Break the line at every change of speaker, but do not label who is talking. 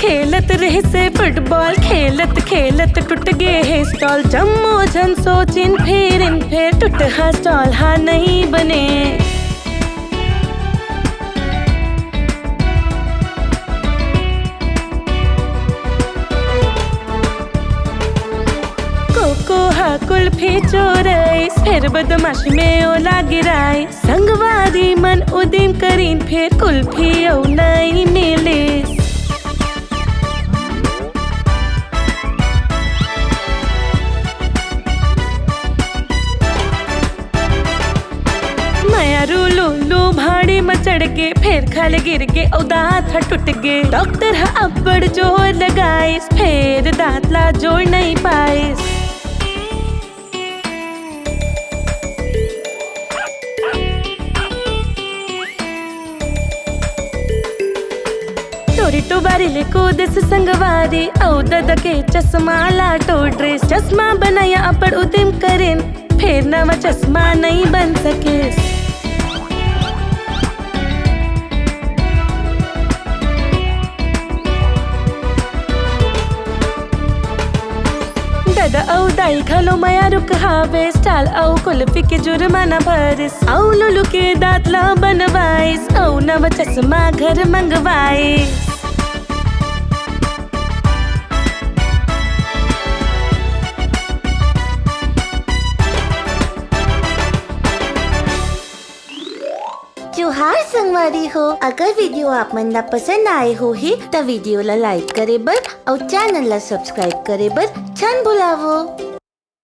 खेलत रहे से फुटबॉल, खेलत खेलत टूट गए है स्टॉल। जम्मू जन सोचिन फेर टूट हा स्टॉल हा नहीं बने। कोको हा कुल्फी चोरैस, फिर बदमाश में ओला गिराए। संगवारी मन उदिम करीन, फिर कुल्फी औ नहीं मिले। लूलू भाड़ी में चढ़ के, फिर खाले गिर के और दांत टूट गए। डॉक्टर हा अब्बड़ जोर लगाए, फिर दांत ला जोड़ नहीं पाए। टोरी बारी ले कूदे से संगवारी, औ दद के चश्मा लाटो ड्रेस। चश्मा बनाया अब्बड़ उदिम करेन, फिर नवा चश्मा नहीं बन सके। दादा औ दाई खलो माया रुक हावे, स्टाल औ कुल्फी के जुर्माना भरिस। औ लुलू के दांत ला बनवाइस, औ नवा चश्मा घर मंगवाए।
जोहार संगवारी हो, अगर वीडियो आप मन ला पसंद आए हो ही तो वीडियो ला लाइक करे बर और चैनल ला सब्सक्राइब करे बर छन बुलावो।